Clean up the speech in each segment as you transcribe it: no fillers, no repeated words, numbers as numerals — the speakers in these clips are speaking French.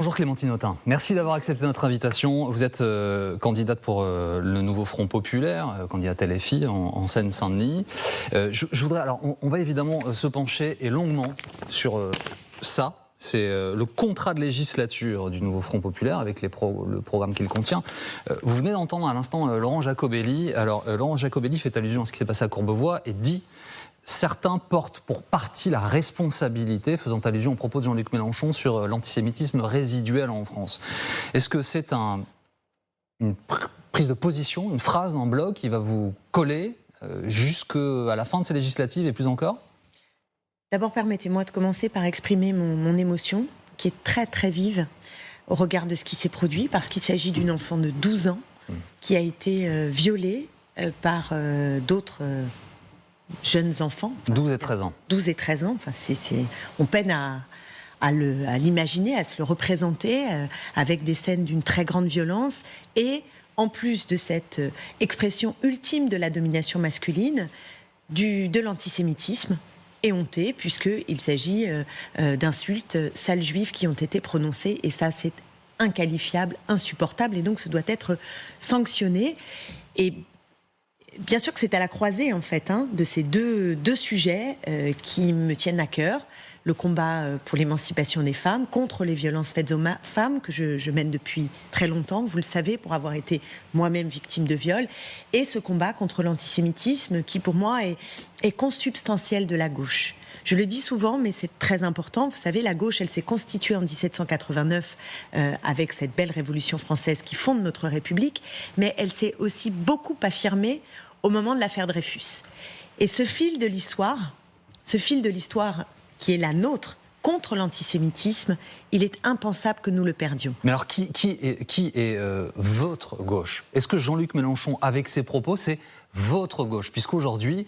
Bonjour Clémentine Autain, merci d'avoir accepté notre invitation. Vous êtes candidate pour le nouveau Front Populaire, candidate LFI en Seine-Saint-Denis. Je voudrais, alors on va évidemment se pencher et longuement sur ça. C'est le contrat de législature du nouveau Front Populaire avec le programme qu'il contient. Vous venez d'entendre à l'instant Laurent Jacobelli. Alors Laurent Jacobelli fait allusion à ce qui s'est passé à Courbevoie et dit: certains portent pour partie la responsabilité, faisant allusion aux propos de Jean-Luc Mélenchon sur l'antisémitisme résiduel en France. Est-ce que c'est une prise de position, une phrase d'un blog qui va vous coller jusqu'à la fin de ces législatives et plus encore ? D'abord, permettez-moi de commencer par exprimer mon émotion, qui est très très vive au regard de ce qui s'est produit, parce qu'il s'agit d'une enfant de 12 ans qui a été violée par d'autres jeunes enfants. 12 et 13 ans. 12 et 13 ans, enfin, on peine à l'imaginer, à se le représenter, avec des scènes d'une très grande violence. Et en plus de cette expression ultime de la domination masculine, de l'antisémitisme, éhonté, puisqu'il s'agit d'insultes sales juives qui ont été prononcées, et ça c'est inqualifiable, insupportable, et donc ça doit être sanctionné. Et bien sûr que c'est à la croisée en fait de ces deux sujets qui me tiennent à cœur. Le combat pour l'émancipation des femmes, contre les violences faites aux femmes, que je mène depuis très longtemps, vous le savez, pour avoir été moi-même victime de viol, et ce combat contre l'antisémitisme qui, pour moi, est consubstantiel de la gauche. Je le dis souvent, mais c'est très important. Vous savez, la gauche, elle s'est constituée en 1789 avec cette belle Révolution française qui fonde notre République, mais elle s'est aussi beaucoup affirmée au moment de l'affaire Dreyfus. Et ce fil de l'histoire qui est la nôtre, contre l'antisémitisme, il est impensable que nous le perdions. Mais alors, qui est votre gauche ? Est-ce que Jean-Luc Mélenchon, avec ses propos, c'est votre gauche ? Puisqu'aujourd'hui,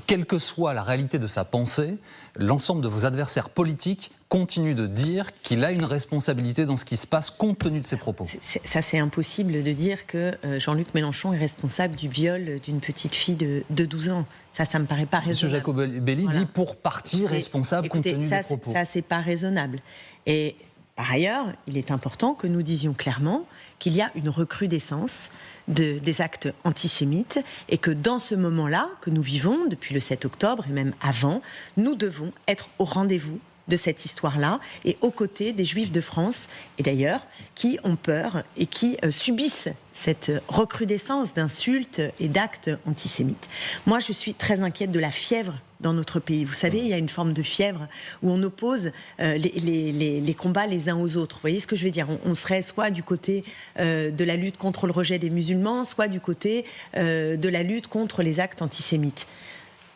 quelle que soit la réalité de sa pensée, l'ensemble de vos adversaires politiques continuent de dire qu'il a une responsabilité dans ce qui se passe compte tenu de ses propos. Ça, c'est impossible de dire que Jean-Luc Mélenchon est responsable du viol d'une petite fille de 12 ans. Ça me paraît pas raisonnable. Monsieur Jacobelli dit pour partie responsable compte tenu des propos. Ça, c'est pas raisonnable. Et par ailleurs, il est important que nous disions clairement qu'il y a une recrudescence des actes antisémites et que dans ce moment-là que nous vivons, depuis le 7 octobre et même avant, nous devons être au rendez-vous de cette histoire-là et aux côtés des Juifs de France et d'ailleurs qui ont peur et qui subissent cette recrudescence d'insultes et d'actes antisémites. Moi, je suis très inquiète de la fièvre dans notre pays. Vous savez, il y a une forme de fièvre où on oppose les combats les uns aux autres. Vous voyez ce que je veux dire ? On serait soit du côté de la lutte contre le rejet des musulmans, soit du côté de la lutte contre les actes antisémites.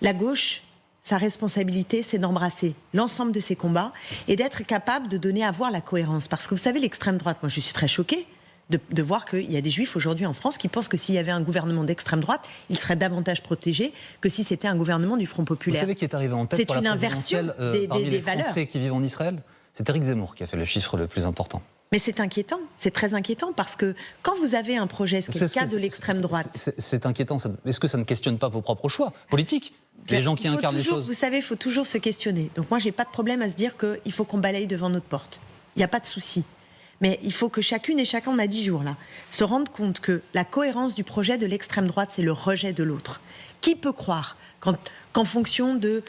La gauche, sa responsabilité, c'est d'embrasser l'ensemble de ces combats et d'être capable de donner à voir la cohérence. Parce que vous savez, l'extrême droite, moi je suis très choquée de voir qu'il y a des juifs aujourd'hui en France qui pensent que s'il y avait un gouvernement d'extrême droite, ils seraient davantage protégés que si c'était un gouvernement du Front Populaire. Vous savez qui est arrivé en tête pour la présidentielle parmi les Français qui vivent en Israël ? C'est Éric Zemmour qui a fait le chiffre le plus important. Mais c'est inquiétant, c'est très inquiétant, parce que quand vous avez un projet, ce qui est le cas de l'extrême droite... C'est inquiétant, est-ce que ça ne questionne pas vos propres choix politiques ? Les gens qui incarnent les choses. Vous savez, il faut toujours se questionner. Donc moi, j'ai pas de problème à se dire qu'il faut qu'on balaye devant notre porte. Il n'y a pas de souci. Mais il faut que chacune et chacun, on a 10 jours là, se rende compte que la cohérence du projet de l'extrême droite, c'est le rejet de l'autre. Qui peut croire qu'en fonction de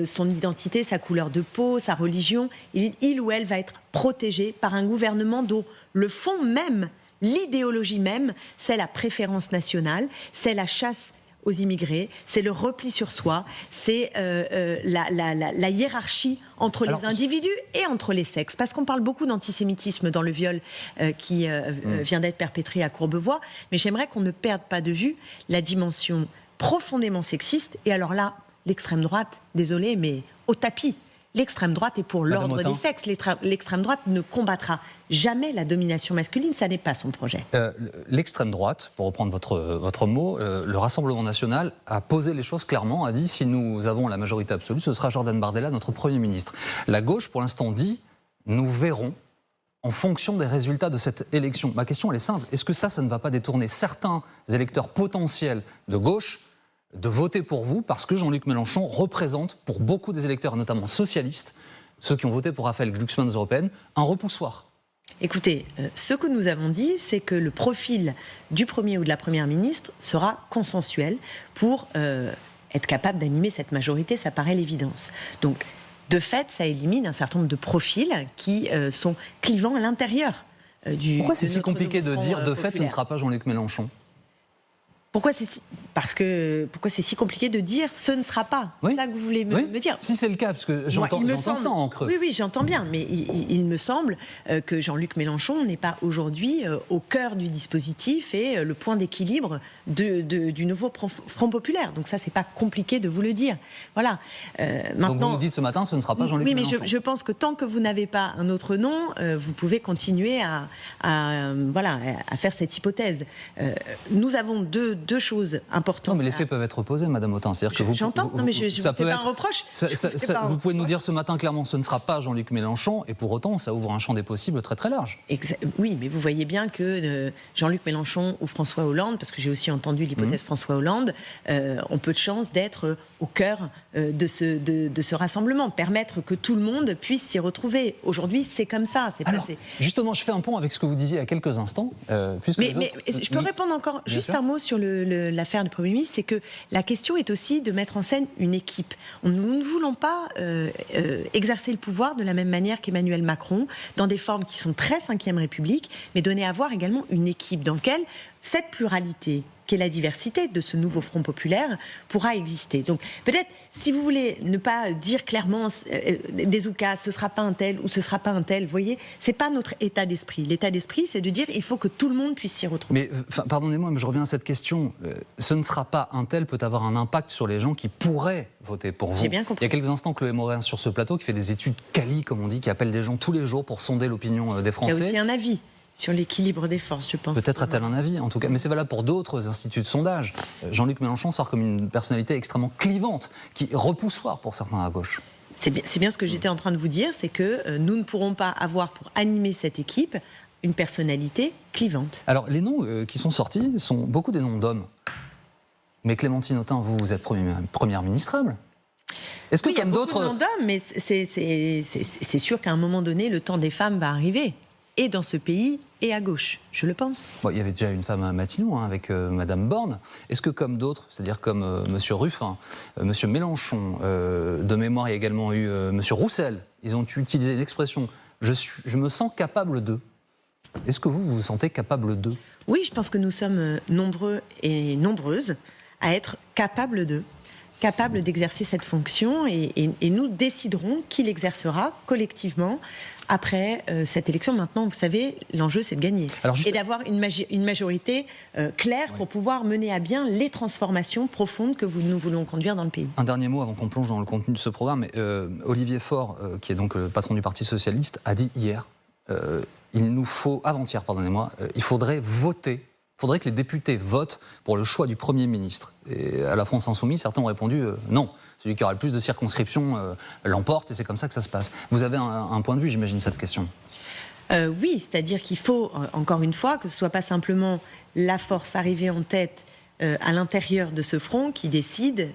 son identité, sa couleur de peau, sa religion, il ou elle va être protégé par un gouvernement dont le fond même, l'idéologie même, c'est la préférence nationale, c'est la chasse aux immigrés, c'est le repli sur soi, c'est la hiérarchie entre les individus et entre les sexes. Parce qu'on parle beaucoup d'antisémitisme dans le viol qui vient d'être perpétré à Courbevoie, mais j'aimerais qu'on ne perde pas de vue la dimension profondément sexiste. Et alors là, l'extrême droite, désolé, mais au tapis. L'extrême droite est pour l'ordre des sexes. L'extrême droite ne combattra jamais la domination masculine, ça n'est pas son projet. L'extrême droite, pour reprendre votre mot, le Rassemblement national a posé les choses clairement, a dit si nous avons la majorité absolue, ce sera Jordan Bardella, notre Premier ministre. La gauche, pour l'instant, dit nous verrons en fonction des résultats de cette élection. Ma question, elle est simple. Est-ce que ça ne va pas détourner certains électeurs potentiels de gauche de voter pour vous parce que Jean-Luc Mélenchon représente pour beaucoup des électeurs, notamment socialistes, ceux qui ont voté pour Raphaël Glucksmann aux européennes, un repoussoir? Écoutez, ce que nous avons dit, c'est que le profil du Premier ou de la Première ministre sera consensuel pour être capable d'animer cette majorité, ça paraît l'évidence. Donc, de fait, ça élimine un certain nombre de profils qui sont clivants à l'intérieur du... Pourquoi c'est si compliqué de dire, de fait, populaire. ce ne sera pas Jean-Luc Mélenchon? Pourquoi c'est si compliqué de dire ce ne sera pas? Oui. C'est ça que vous voulez me dire? Si c'est le cas, parce que j'entends ça en creux. Oui, j'entends bien, mais il me semble que Jean-Luc Mélenchon n'est pas aujourd'hui au cœur du dispositif et le point d'équilibre du nouveau Front populaire. Donc ça, c'est pas compliqué de vous le dire. Voilà. Maintenant, donc vous nous dites ce matin, ce ne sera pas Jean-Luc Mélenchon. Oui, mais je pense que tant que vous n'avez pas un autre nom, vous pouvez continuer à faire cette hypothèse. Nous avons deux choses importantes. Non, mais les faits peuvent être opposés, Madame Autain. C'est-à-dire que j'entends, mais je ça vous fais peut pas être un reproche. Vous pouvez nous dire ce matin clairement, ce ne sera pas Jean-Luc Mélenchon, et pour autant, ça ouvre un champ des possibles très très large. Oui, mais vous voyez bien que Jean-Luc Mélenchon ou François Hollande, parce que j'ai aussi entendu l'hypothèse François Hollande, ont peu de chances d'être au cœur de ce rassemblement, permettre que tout le monde puisse s'y retrouver. Aujourd'hui, c'est comme ça. Alors, justement, je fais un pont avec ce que vous disiez il y a quelques instants. Mais je peux répondre encore juste un mot sur l'affaire du Premier ministre, c'est que la question est aussi de mettre en scène une équipe. Nous ne voulons pas exercer le pouvoir de la même manière qu'Emmanuel Macron, dans des formes qui sont très 5e République, mais donner à voir également une équipe dans laquelle cette pluralité, qu'est la diversité de ce nouveau Front populaire, pourra exister. Donc peut-être, si vous voulez ne pas dire clairement des oukas, ce ne sera pas un tel ou ce ne sera pas un tel, vous voyez, ce n'est pas notre état d'esprit. L'état d'esprit, c'est de dire il faut que tout le monde puisse s'y retrouver. Mais pardonnez-moi, mais je reviens à cette question. Ce ne sera pas un tel peut avoir un impact sur les gens qui pourraient voter pour vous. J'ai bien compris. Il y a quelques instants, Chloé Morin sur ce plateau qui fait des études quali, comme on dit, qui appelle des gens tous les jours pour sonder l'opinion des Français. Il y a aussi un avis sur l'équilibre des forces, je pense. Peut-être a-t-elle un avis, en tout cas. Mais c'est valable pour d'autres instituts de sondage. Jean-Luc Mélenchon sort comme une personnalité extrêmement clivante, qui repoussoir pour certains à gauche. C'est bien ce que j'étais en train de vous dire, c'est que nous ne pourrons pas avoir pour animer cette équipe une personnalité clivante. Alors, les noms qui sont sortis sont beaucoup des noms d'hommes. Mais Clémentine Autain, vous êtes première ministrable. Est-ce que oui, comme d'autres... Il y a beaucoup de noms d'hommes, mais c'est sûr qu'à un moment donné, le temps des femmes va arriver. Et dans ce pays, et à gauche, je le pense. Bon, il y avait déjà une femme à Matignon, avec Madame Borne. Est-ce que comme d'autres, c'est-à-dire comme Monsieur Ruffin, Monsieur Mélenchon, de mémoire il y a également eu Monsieur Roussel, ils ont utilisé l'expression « je me sens capable de ». Est-ce que vous vous sentez capable de? Oui, je pense que nous sommes nombreux et nombreuses à être capables d'exercer cette fonction et nous déciderons qui l'exercera collectivement après cette élection. Maintenant, vous savez, l'enjeu, c'est de gagner. Et d'avoir une majorité claire pour pouvoir mener à bien les transformations profondes que nous voulons conduire dans le pays. Un dernier mot avant qu'on plonge dans le contenu de ce programme. Olivier Faure, qui est donc le patron du Parti Socialiste, a dit hier, avant-hier, pardonnez-moi, il faudrait voter. Il faudrait que les députés votent pour le choix du Premier ministre. Et à la France Insoumise, certains ont répondu non. Celui qui aura le plus de circonscriptions l'emporte et c'est comme ça que ça se passe. Vous avez un point de vue, j'imagine, cette question. Oui, c'est-à-dire qu'il faut, encore une fois, que ce ne soit pas simplement la force arrivée en tête à l'intérieur de ce front qui décide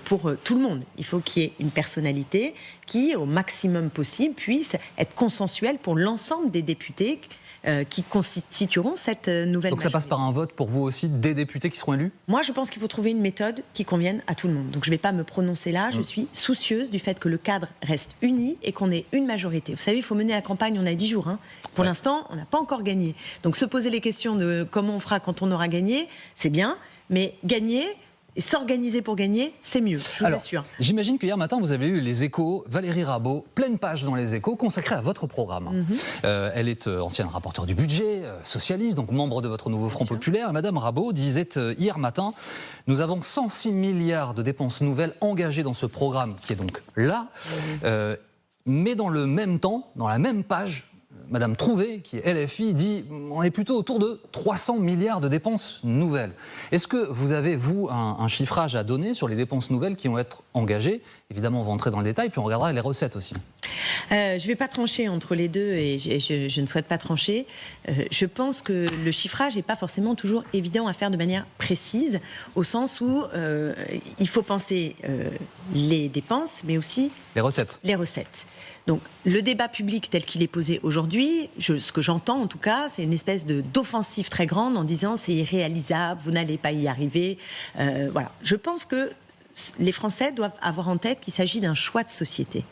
pour tout le monde. Il faut qu'il y ait une personnalité qui, au maximum possible, puisse être consensuelle pour l'ensemble des députés qui constitueront cette nouvelle Donc ça passe par un vote pour vous aussi des députés qui seront élus? Moi, je pense qu'il faut trouver une méthode qui convienne à tout le monde. Donc je ne vais pas me prononcer là. Je suis soucieuse du fait que le cadre reste uni et qu'on ait une majorité. Vous savez, il faut mener la campagne, on a 10 jours. Pour l'instant, on n'a pas encore gagné. Donc se poser les questions de comment on fera quand on aura gagné, c'est bien. Mais gagner... Et s'organiser pour gagner, c'est mieux, je vous l'assure. J'imagine que hier matin, vous avez eu les Échos, Valérie Rabault, pleine page dans les Échos, consacrée à votre programme. Elle est ancienne rapporteure du budget, socialiste, donc membre de votre nouveau Front populaire. Et Madame Rabault disait hier matin, nous avons 106 milliards de dépenses nouvelles engagées dans ce programme, qui est donc là, mais dans le même temps, dans la même page, Madame Trouvé, qui est LFI, dit on est plutôt autour de 300 milliards de dépenses nouvelles. Est-ce que vous avez, vous, un chiffrage à donner sur les dépenses nouvelles qui vont être engagées? Évidemment, on va entrer dans le détail, puis on regardera les recettes aussi. Je ne vais pas trancher entre les deux et je ne souhaite pas trancher. Je pense que le chiffrage n'est pas forcément toujours évident à faire de manière précise, au sens où il faut penser les dépenses, mais aussi les recettes. Donc, le débat public tel qu'il est posé aujourd'hui, ce que j'entends en tout cas, c'est une espèce d'offensive très grande en disant c'est irréalisable, vous n'allez pas y arriver. Voilà. Je pense que les Français doivent avoir en tête qu'il s'agit d'un choix de société.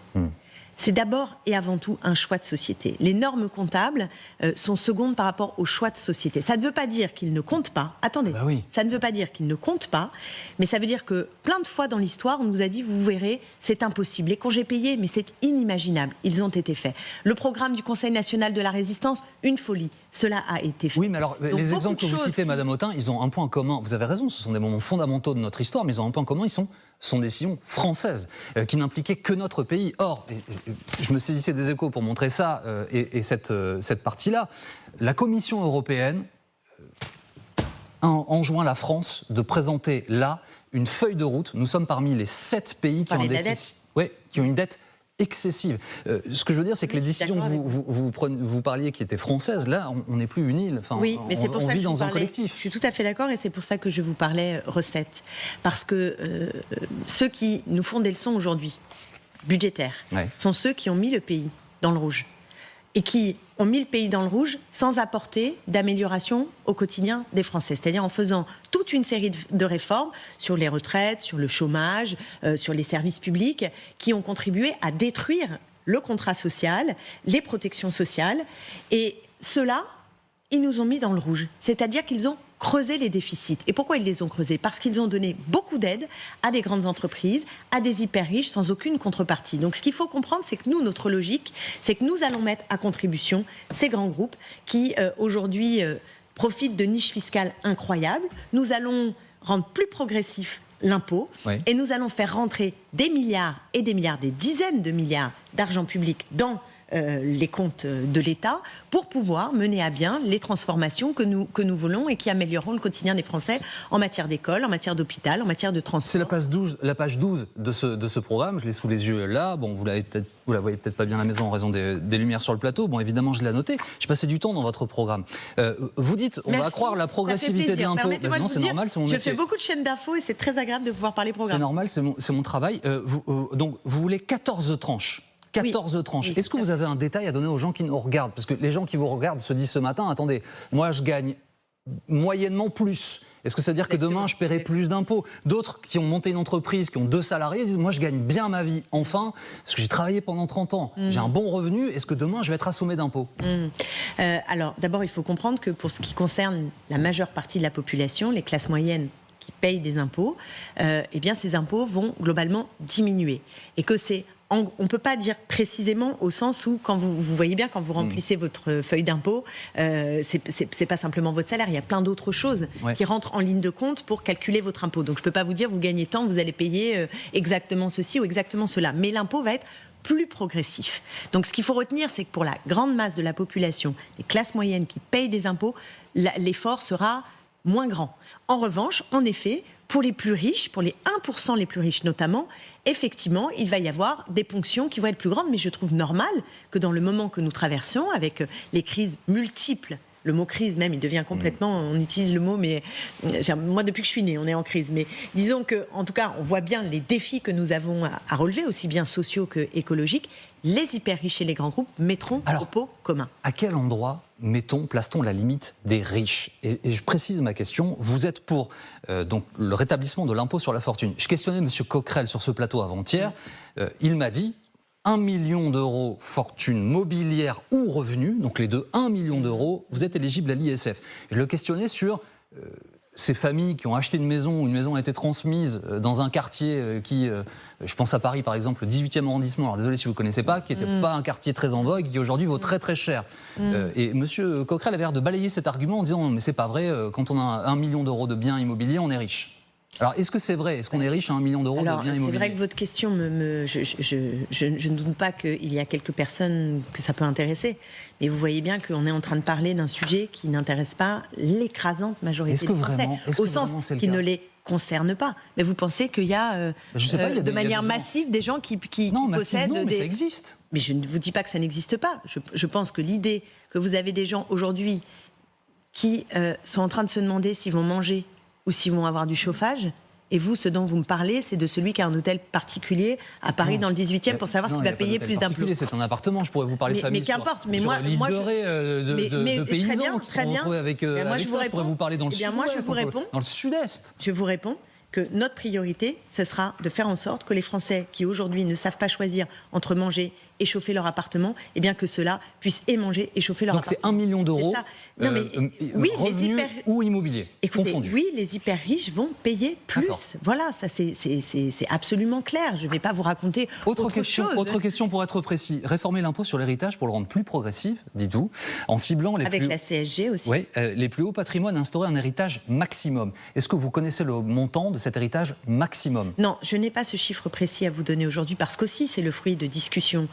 C'est d'abord et avant tout un choix de société. Les normes comptables sont secondes par rapport au choix de société. Ça ne veut pas dire qu'ils ne comptent pas. Attendez, ça ne veut pas dire qu'ils ne comptent pas, mais ça veut dire que plein de fois dans l'histoire, on nous a dit, vous verrez, c'est impossible. Les congés payés, mais c'est inimaginable. Ils ont été faits. Le programme du Conseil national de la résistance, une folie. Cela a été fait. Oui, mais alors, donc, les exemples que vous citez, Madame Autain, ils ont un point commun. Vous avez raison, ce sont des moments fondamentaux de notre histoire, mais ils ont un point commun, sont des décisions françaises qui n'impliquaient que notre pays. Or, je me saisissais des Échos pour montrer ça et cette partie-là. La Commission européenne enjoint la France de présenter là une feuille de route. Nous sommes parmi les 7 pays qui ont une dette excessive. Ce que je veux dire, c'est que les décisions que vous parliez qui étaient françaises, là, on n'est plus une île. Enfin, oui, mais c'est pour ça que vit dans un collectif. Je suis tout à fait d'accord et c'est pour ça que je vous parlais recettes. Parce que ceux qui nous font des leçons aujourd'hui, budgétaires, sont ceux qui ont mis le pays dans le rouge. Et qui ont mis le pays dans le rouge sans apporter d'amélioration au quotidien des Français. C'est-à-dire en faisant toute une série de réformes sur les retraites, sur le chômage, sur les services publics, qui ont contribué à détruire le contrat social, les protections sociales. Et ceux-là, ils nous ont mis dans le rouge. C'est-à-dire qu'ils ont creusé les déficits. Et pourquoi ils les ont creusés ? Parce qu'ils ont donné beaucoup d'aide à des grandes entreprises, à des hyper riches, sans aucune contrepartie. Donc ce qu'il faut comprendre, c'est que nous, notre logique, c'est que nous allons mettre à contribution ces grands groupes qui, aujourd'hui, profitent de niches fiscales incroyables. Nous allons rendre plus progressif l'impôt et nous allons faire rentrer des milliards et des milliards, des dizaines de milliards d'argent public dans les comptes de l'État pour pouvoir mener à bien les transformations que nous voulons et qui amélioreront le quotidien des Français en matière d'école, en matière d'hôpital, en matière de transport. C'est la page 12 de ce programme, je l'ai sous les yeux là. Bon, vous la voyez peut-être pas bien à la maison en raison des lumières sur le plateau. Bon, évidemment, je l'ai noté. J'ai passé du temps dans votre programme. Vous dites, on va accroître la progressivité de l'impôt. Non, c'est normal, c'est mon métier. Je fais beaucoup de chaînes d'infos et c'est très agréable de pouvoir parler programme. C'est normal, c'est mon travail. Donc, vous voulez 14 tranches. 14 tranches. Est-ce que vous avez un détail à donner aux gens qui nous regardent ? Parce que les gens qui vous regardent se disent ce matin, attendez, moi je gagne moyennement plus. Est-ce que ça veut dire que demain je paierai plus d'impôts ? D'autres qui ont monté une entreprise, qui ont 2 salariés, disent moi je gagne bien ma vie, enfin, parce que j'ai travaillé pendant 30 ans, j'ai un bon revenu, est-ce que demain je vais être assommé d'impôts ? Alors d'abord il faut comprendre que pour ce qui concerne la majeure partie de la population, les classes moyennes qui payent des impôts, eh bien ces impôts vont globalement diminuer. Et que c'est on ne peut pas dire précisément au sens où, quand vous voyez bien, quand vous remplissez votre feuille d'impôt, c'est pas simplement votre salaire, il y a plein d'autres choses qui rentrent en ligne de compte pour calculer votre impôt. Donc je ne peux pas vous dire, vous gagnez tant, vous allez payer exactement ceci ou exactement cela. Mais l'impôt va être plus progressif. Donc ce qu'il faut retenir, c'est que pour la grande masse de la population, les classes moyennes qui payent des impôts, l'effort sera moins grand. En revanche, en effet, pour les plus riches, pour les 1% les plus riches notamment, effectivement, il va y avoir des ponctions qui vont être plus grandes, mais je trouve normal que dans le moment que nous traversons, avec les crises multiples, le mot crise même, il devient complètement, on utilise le mot, mais moi depuis que je suis née, on est en crise, mais disons que, en tout cas, on voit bien les défis que nous avons à relever, aussi bien sociaux que écologiques. Les hyper riches et les grands groupes mettront au pot commun. À quel endroit place-t-on la limite des riches ? Et je précise ma question, vous êtes pour donc, le rétablissement de l'impôt sur la fortune. Je questionnais M. Coquerel sur ce plateau avant-hier, il m'a dit 1 million d'euros fortune mobilière ou revenu, donc les deux 1 million d'euros, vous êtes éligible à l'ISF. Je le questionnais sur ces familles qui ont acheté une maison, où une maison a été transmise dans un quartier qui, je pense à Paris par exemple, le 18e arrondissement, alors désolé si vous ne connaissez pas, qui n'était pas un quartier très en vogue, qui aujourd'hui vaut très très cher. Et M. Coquerel avait l'air de balayer cet argument en disant mais c'est pas vrai, quand on a 1 million d'euros de biens immobiliers, on est riche. Alors, est-ce que c'est vrai ? Est-ce qu'on est riche à 1 million d'euros de biens immobiliers ? C'est vrai que votre question, je ne doute pas qu'il y a quelques personnes que ça peut intéresser. Mais vous voyez bien qu'on est en train de parler d'un sujet qui n'intéresse pas l'écrasante majorité des Français. Au sens qu'il ne les concerne pas. Mais vous pensez qu'il y a, de manière massive des gens qui possèdent mais ça existe. Mais je ne vous dis pas que ça n'existe pas. Je pense que l'idée que vous avez des gens aujourd'hui qui sont en train de se demander s'ils vont manger ou s'ils vont avoir du chauffage. Et vous, ce dont vous me parlez, c'est de celui qui a un hôtel particulier à Paris, dans le 18e, pour savoir s'il va payer plus d'impôts. C'est un appartement, je pourrais vous parler de famille. Mais qu'importe, mais moi, l'île de Ré, de paysans qui sont retrouvés avec ça, je pourrais vous parler dans le sud-ouest, dans le sud-est. Je vous réponds que notre priorité, ce sera de faire en sorte que les Français qui aujourd'hui ne savent pas choisir entre manger et chauffer leur appartement, eh bien que ceux-là puissent et manger et chauffer leur appartement. Donc c'est 1 million d'euros, oui, revenus ou immobilier, confondus. Oui, les hyper riches vont payer plus. Voilà, ça c'est absolument clair. Je ne vais pas vous raconter autre chose. Autre question pour être précis. Réformer l'impôt sur l'héritage pour le rendre plus progressif, dites-vous, en ciblant les avec la CSG aussi. Oui, les plus hauts patrimoines, instaurer un héritage maximum. Est-ce que vous connaissez le montant de cet héritage maximum? Non, je n'ai pas ce chiffre précis à vous donner aujourd'hui parce qu'aussi c'est le fruit de discussions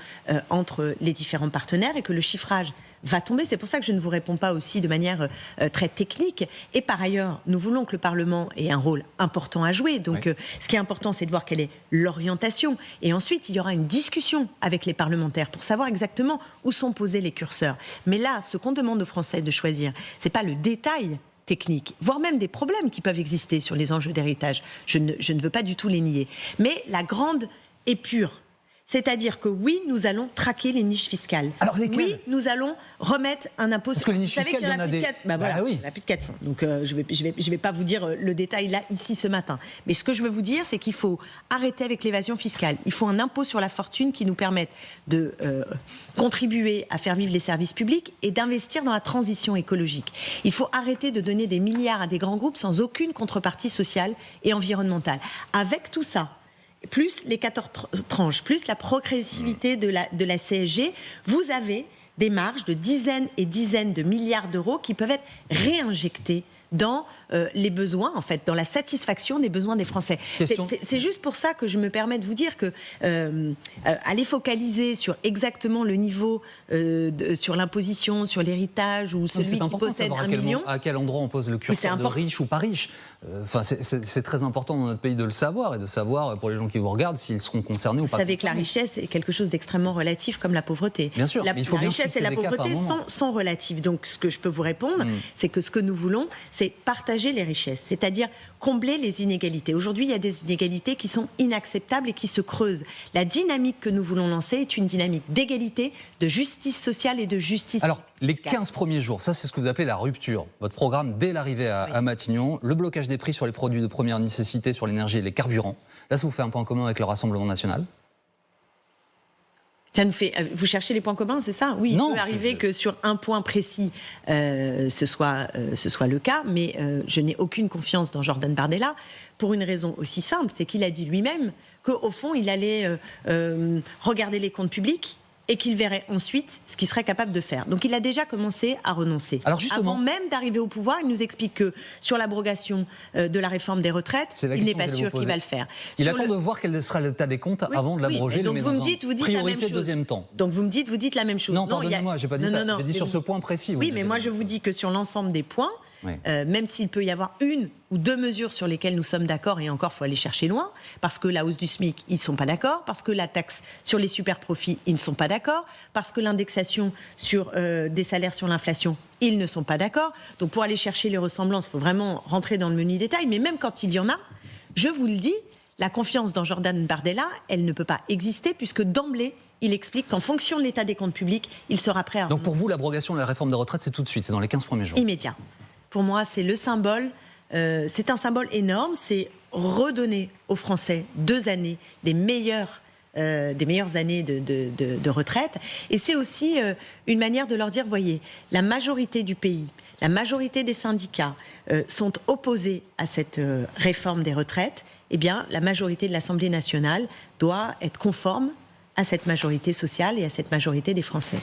entre les différents partenaires et que le chiffrage va tomber. C'est pour ça que je ne vous réponds pas aussi de manière très technique. Et par ailleurs, nous voulons que le Parlement ait un rôle important à jouer. Donc, ce qui est important, c'est de voir quelle est l'orientation. Et ensuite, il y aura une discussion avec les parlementaires pour savoir exactement où sont posés les curseurs. Mais là, ce qu'on demande aux Français de choisir, c'est pas le détail technique, voire même des problèmes qui peuvent exister sur les enjeux d'héritage. Je ne veux pas du tout les nier. Mais la grande épure, c'est-à-dire que oui, nous allons traquer les niches fiscales. Alors lesquelles ? Oui, nous allons remettre un impôt. Parce que les niches fiscales, il y en a des... Il y en a plus de 400. Donc je vais pas vous dire le détail là, ici, ce matin. Mais ce que je veux vous dire, c'est qu'il faut arrêter avec l'évasion fiscale. Il faut un impôt sur la fortune qui nous permette de contribuer à faire vivre les services publics et d'investir dans la transition écologique. Il faut arrêter de donner des milliards à des grands groupes sans aucune contrepartie sociale et environnementale. Avec tout ça, plus les 14 tranches, plus la progressivité de la CSG, vous avez des marges de dizaines et dizaines de milliards d'euros qui peuvent être réinjectés dans les besoins, en fait, dans la satisfaction des besoins des Français. C'est juste pour ça que je me permets de vous dire que aller focaliser sur exactement le niveau sur l'imposition, sur l'héritage ou celui qui possède 1 million... À quel endroit on pose le curseur de riche ou pas riche. C'est très important dans notre pays de le savoir et de savoir, pour les gens qui vous regardent, s'ils seront concernés ou pas. Vous savez que la richesse est quelque chose d'extrêmement relatif comme la pauvreté. Bien sûr, la richesse et la pauvreté sont relatives. Donc ce que je peux vous répondre, c'est que ce que nous voulons, c'est partager les richesses, c'est-à-dire combler les inégalités. Aujourd'hui, il y a des inégalités qui sont inacceptables et qui se creusent. La dynamique que nous voulons lancer est une dynamique d'égalité, de justice sociale et de justice Alors, les fiscale. 15 premiers jours, ça c'est ce que vous appelez la rupture. Votre programme dès l'arrivée à Matignon, le blocage des prix sur les produits de première nécessité, sur l'énergie et les carburants. Là, ça vous fait un point commun avec le Rassemblement national ? Ça nous fait, vous cherchez les points communs, c'est ça ? Oui, il peut arriver que sur un point précis, ce soit le cas, mais je n'ai aucune confiance dans Jordan Bardella pour une raison aussi simple, c'est qu'il a dit lui-même qu'au fond, il allait regarder les comptes publics et qu'il verrait ensuite ce qu'il serait capable de faire. Donc il a déjà commencé à renoncer. Alors justement, avant même d'arriver au pouvoir, il nous explique que sur l'abrogation de la réforme des retraites, il n'est pas sûr qu'il va le faire. Il attend de voir quel sera l'état des comptes avant de l'abroger. Donc vous me dites priorité deuxième temps. Donc vous dites la même chose. Non, pardonnez-moi, j'ai pas dit ça. J'ai dit sur ce point précis. Oui, mais moi je vous dis que sur l'ensemble des points, même s'il peut y avoir une ou deux mesures sur lesquelles nous sommes d'accord, et encore, il faut aller chercher loin, parce que la hausse du SMIC, ils ne sont pas d'accord, parce que la taxe sur les super profits, ils ne sont pas d'accord, parce que l'indexation sur des salaires sur l'inflation, ils ne sont pas d'accord. Donc pour aller chercher les ressemblances, il faut vraiment rentrer dans le menu détail, mais même quand il y en a, je vous le dis, la confiance dans Jordan Bardella, elle ne peut pas exister, puisque d'emblée, il explique qu'en fonction de l'état des comptes publics, il sera prêt à... Donc pour vous, l'abrogation de la réforme des retraites, c'est tout de suite, c'est dans les 15 premiers jours. Immédiat. Pour moi, c'est le symbole, c'est un symbole énorme, c'est redonner aux Français 2 années des meilleures années de retraite. Et c'est aussi une manière de leur dire, voyez, la majorité du pays, la majorité des syndicats sont opposés à cette réforme des retraites. Eh bien, la majorité de l'Assemblée nationale doit être conforme à cette majorité sociale et à cette majorité des Français.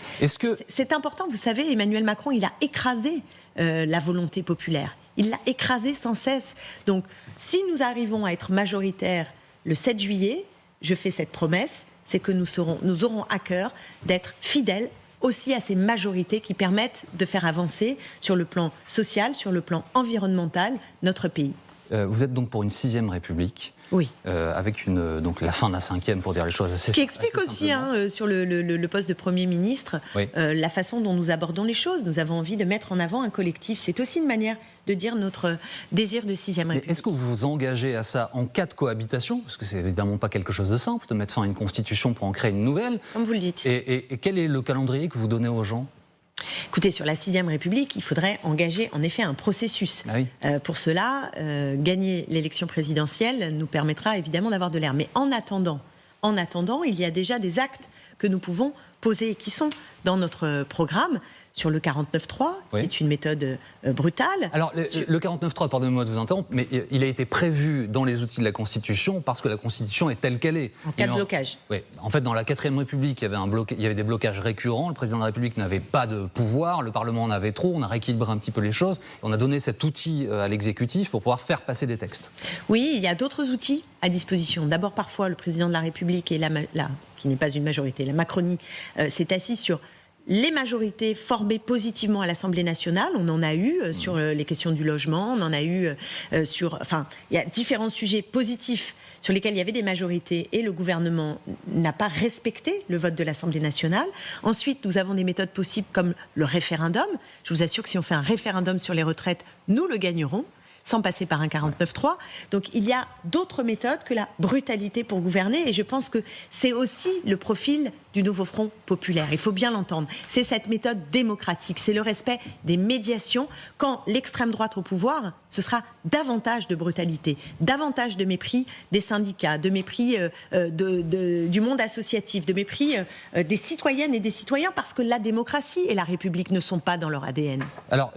C'est important, vous savez, Emmanuel Macron, il a écrasé la volonté populaire. Il l'a écrasée sans cesse. Donc, si nous arrivons à être majoritaires le 7 juillet, je fais cette promesse, c'est que nous aurons à cœur d'être fidèles aussi à ces majorités qui permettent de faire avancer sur le plan social, sur le plan environnemental, notre pays. Vous êtes donc pour une 6e République. Oui. Avec donc la fin de la 5e, pour dire les choses assez. Ce qui explique aussi sur le poste de Premier ministre, oui. La façon dont nous abordons les choses. Nous avons envie de mettre en avant un collectif. C'est aussi une manière de dire notre désir de 6e République. Est-ce que vous vous engagez à ça en cas de cohabitation? Parce que c'est évidemment pas quelque chose de simple de mettre fin à une constitution pour en créer une nouvelle. Comme vous le dites. Et quel est le calendrier que vous donnez aux gens? Écoutez, sur la 6e République, il faudrait engager en effet un processus. Ah oui. Pour cela, gagner l'élection présidentielle nous permettra évidemment d'avoir de l'air. Mais en attendant, il y a déjà des actes que nous pouvons poser et qui sont dans notre programme. Sur le 49.3, oui. qui est une méthode brutale. Alors, le 49.3, pardonnez-moi de vous interrompre, mais il a été prévu dans les outils de la Constitution parce que la Constitution est telle qu'elle est. En cas de blocage. Oui. En fait, dans la 4e République, il y avait des blocages récurrents. Le président de la République n'avait pas de pouvoir, le Parlement en avait trop. On a rééquilibré un petit peu les choses. Et on a donné cet outil à l'exécutif pour pouvoir faire passer des textes. Oui, il y a d'autres outils à disposition. D'abord, parfois, le président de la République, et qui n'est pas une majorité, la Macronie, s'est assis sur les majorités formées positivement à l'Assemblée nationale. On en a eu sur les questions du logement, on en a eu sur... Enfin, il y a différents sujets positifs sur lesquels il y avait des majorités et le gouvernement n'a pas respecté le vote de l'Assemblée nationale. Ensuite, nous avons des méthodes possibles comme le référendum. Je vous assure que si on fait un référendum sur les retraites, nous le gagnerons, sans passer par un 49.3. Donc il y a d'autres méthodes que la brutalité pour gouverner, et je pense que c'est aussi le profil du nouveau Front populaire. Il faut bien l'entendre. C'est cette méthode démocratique, c'est le respect des médiations. Quand l'extrême droite au pouvoir, ce sera davantage de brutalité, davantage de mépris des syndicats, de mépris du monde associatif, de mépris des citoyennes et des citoyens, parce que la démocratie et la République ne sont pas dans leur ADN. Alors,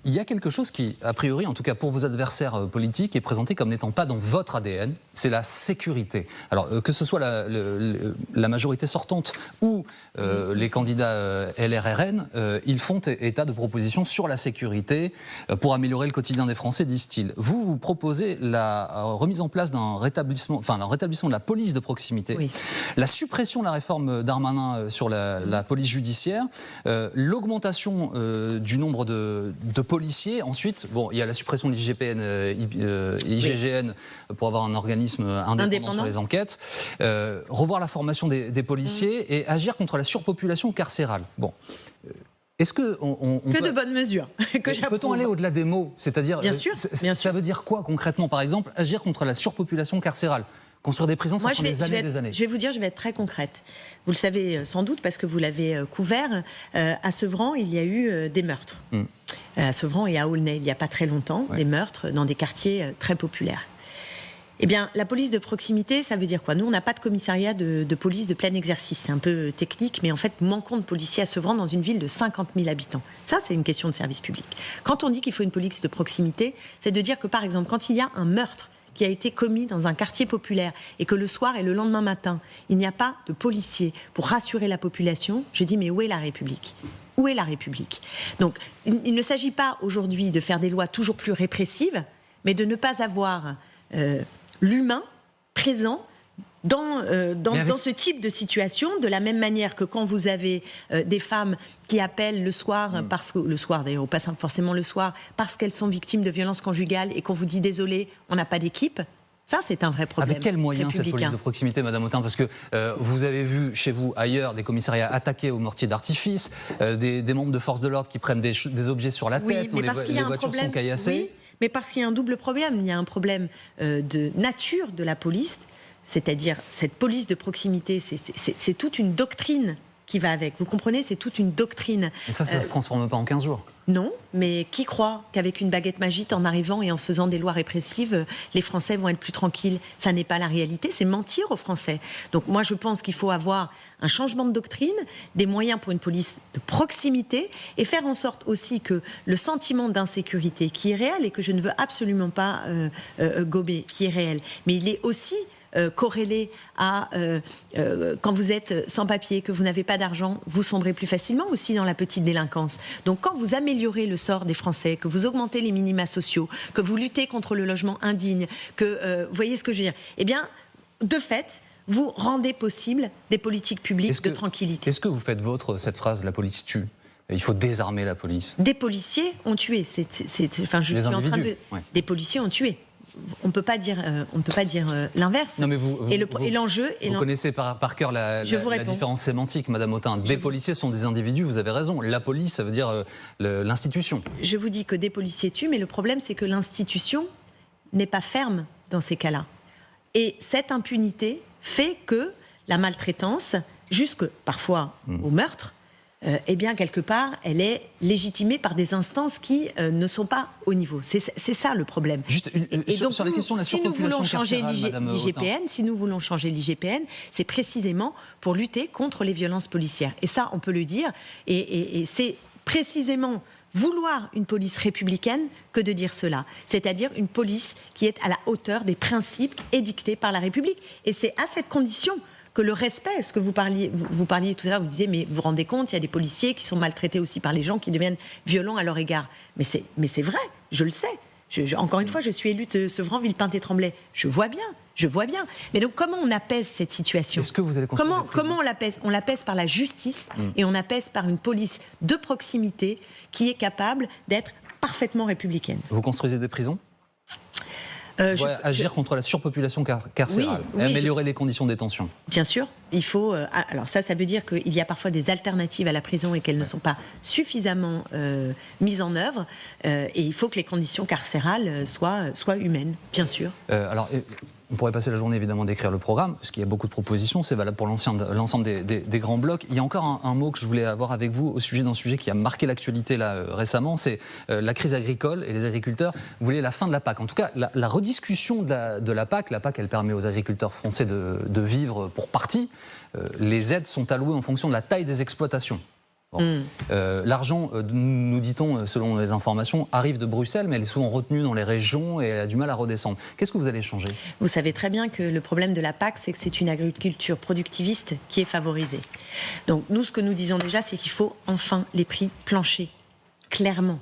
il y a quelque chose qui, a priori, en tout cas pour vos adversaires politiques, est présenté comme n'étant pas dans votre ADN, c'est la sécurité. Alors, que ce soit la majorité sortante ou les candidats LRRN, ils font état de propositions sur la sécurité pour améliorer le quotidien des Français, disent-ils. Vous proposez la remise en place d'un rétablissement, le rétablissement de la police de proximité, oui. La suppression de la réforme Darmanin sur la police judiciaire, l'augmentation du nombre de policiers. Ensuite, il y a la suppression de l'IGGN pour avoir un organisme indépendant sur les enquêtes, revoir la formation des policiers et agir contre la surpopulation carcérale. Bon. Est-ce que de bonnes mesures que j'approuve. Peut-on aller au-delà des mots? C'est-à-dire, bien sûr. Ça veut dire quoi concrètement, par exemple, agir contre la surpopulation carcérale? Construire des prisons, ça prend des années. Je vais vous dire, je vais être très concrète. Vous le savez sans doute parce que vous l'avez couvert. À Sevran, il y a eu des meurtres. À Sevran et à Aulnay, il n'y a pas très longtemps, des meurtres dans des quartiers très populaires. Eh bien, la police de proximité, ça veut dire quoi? Nous, on n'a pas de commissariat de police de plein exercice. C'est un peu technique, mais en fait, manquons de policiers à Sevran dans une ville de 50 000 habitants. Ça, c'est une question de service public. Quand on dit qu'il faut une police de proximité, c'est de dire que, par exemple, quand il y a un meurtre qui a été commis dans un quartier populaire et que le soir et le lendemain matin, il n'y a pas de policiers pour rassurer la population, je dis, mais où est la République ? Où est la République ? Donc, il ne s'agit pas aujourd'hui de faire des lois toujours plus répressives, mais de ne pas avoir l'humain présent dans ce type de situation, de la même manière que quand vous avez des femmes qui appellent le soir, parce que le soir d'ailleurs, pas forcément le soir, parce qu'elles sont victimes de violences conjugales et qu'on vous dit désolé, on n'a pas d'équipe. Ça, c'est un vrai problème. Avec quels moyens cette police de proximité, Madame Autain? Parce que vous avez vu chez vous ailleurs des commissariats attaqués au mortier d'artifice, des membres de forces de l'ordre qui prennent des objets sur la tête, où les voitures sont caillassées. Oui, mais parce qu'il y a un double problème. Il y a un problème de nature de la police, c'est-à-dire cette police de proximité, c'est toute une doctrine qui va avec. Vous comprenez, c'est toute une doctrine. Et ça ne se transforme pas en 15 jours. Non, mais qui croit qu'avec une baguette magique, en arrivant et en faisant des lois répressives, les Français vont être plus tranquilles? Ça n'est pas la réalité, c'est mentir aux Français. Donc moi, je pense qu'il faut avoir un changement de doctrine, des moyens pour une police de proximité et faire en sorte aussi que le sentiment d'insécurité qui est réel et que je ne veux absolument pas gommer, qui est réel, mais il est aussi corrélé à quand vous êtes sans papier, que vous n'avez pas d'argent, vous sombrez plus facilement aussi dans la petite délinquance. Donc quand vous améliorez le sort des Français, que vous augmentez les minima sociaux, que vous luttez contre le logement indigne, que vous voyez ce que je veux dire, eh bien, de fait, vous rendez possible des politiques publiques de tranquillité. Est-ce que vous faites vôtre cette phrase, la police tue? Il faut désarmer la police. Des policiers ont tué. Des policiers ont tué. on ne peut pas dire l'inverse. Non, mais et l'enjeu. Vous connaissez par cœur la différence sémantique, Madame Autain. Des policiers sont des individus, vous avez raison. La police, ça veut dire l'institution. Je vous dis que des policiers tuent, mais le problème, c'est que l'institution n'est pas ferme dans ces cas-là. Et cette impunité fait que la maltraitance, jusque parfois au meurtre, eh bien, quelque part, elle est légitimée par des instances qui ne sont pas au niveau. C'est ça le problème. Juste donc, sur la question de la surpopulation carcérale, si nous voulons changer l'IGPN, c'est précisément pour lutter contre les violences policières. Et ça, on peut le dire. Et c'est précisément vouloir une police républicaine que de dire cela. C'est-à-dire une police qui est à la hauteur des principes édictés par la République. Et c'est à cette condition que le respect, ce que vous parliez tout à l'heure, vous disiez, mais vous vous rendez compte, il y a des policiers qui sont maltraités aussi par les gens qui deviennent violents à leur égard. Mais c'est vrai, je le sais. Encore une fois, je suis élue de Sevran, Villepinte-et-Tremblay. Je vois bien. Mais donc, comment on apaise cette situation ? Est-ce que vous allez comment on l'apaise ? On l'apaise par la justice et on l'apaise par une police de proximité qui est capable d'être parfaitement républicaine. Vous construisez des prisons ? Agir contre la surpopulation carcérale, et améliorer les conditions de détention. Bien sûr, il faut. Alors ça veut dire qu'il y a parfois des alternatives à la prison et qu'elles ne sont pas suffisamment mises en œuvre. Et il faut que les conditions carcérales soient humaines, bien sûr. On pourrait passer la journée évidemment d'écrire le programme, parce qu'il y a beaucoup de propositions, c'est valable pour l'ensemble des grands blocs. Il y a encore un mot que je voulais avoir avec vous au sujet d'un sujet qui a marqué l'actualité là récemment, c'est la crise agricole et les agriculteurs. Vous voulez la fin de la PAC. En tout cas, la rediscussion de la PAC, elle permet aux agriculteurs français de vivre pour partie. Les aides sont allouées en fonction de la taille des exploitations. L'argent, nous dit-on, selon les informations, arrive de Bruxelles, mais elle est souvent retenue dans les régions et elle a du mal à redescendre. Qu'est-ce que vous allez changer ? Vous savez très bien que le problème de la PAC, c'est que c'est une agriculture productiviste qui est favorisée. Donc nous, ce que nous disons déjà, c'est qu'il faut enfin les prix planchers, clairement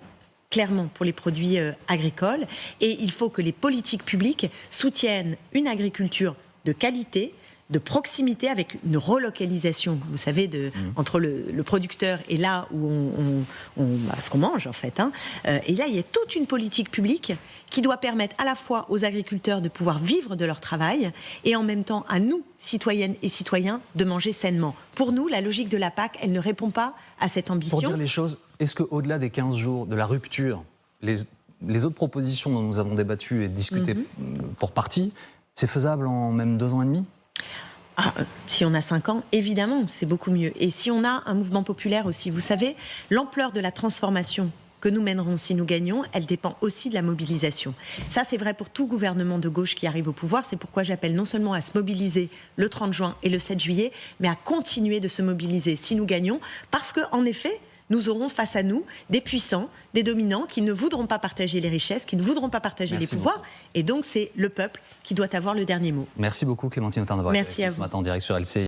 pour les produits agricoles. Et il faut que les politiques publiques soutiennent une agriculture de qualité, de proximité, avec une relocalisation, vous savez, entre le producteur et là où ce qu'on mange en fait. Et là, il y a toute une politique publique qui doit permettre à la fois aux agriculteurs de pouvoir vivre de leur travail et en même temps à nous, citoyennes et citoyens, de manger sainement. Pour nous, la logique de la PAC, elle ne répond pas à cette ambition. Pour dire les choses, est-ce qu'au-delà des 15 jours de la rupture, les autres propositions dont nous avons débattu et discuté pour partie, c'est faisable en même 2 ans et demi ? Si on a 5 ans, évidemment, c'est beaucoup mieux. Et si on a un mouvement populaire aussi, vous savez, l'ampleur de la transformation que nous mènerons si nous gagnons, elle dépend aussi de la mobilisation. Ça, c'est vrai pour tout gouvernement de gauche qui arrive au pouvoir. C'est pourquoi j'appelle non seulement à se mobiliser le 30 juin et le 7 juillet, mais à continuer de se mobiliser si nous gagnons. Parce qu'en effet, nous aurons face à nous des puissants, des dominants qui ne voudront pas partager les richesses, qui ne voudront pas partager les pouvoirs. Et donc, c'est le peuple qui doit avoir le dernier mot. Merci beaucoup, Clémentine Autain, d'avoir été avec nous ce matin en direct sur LCI.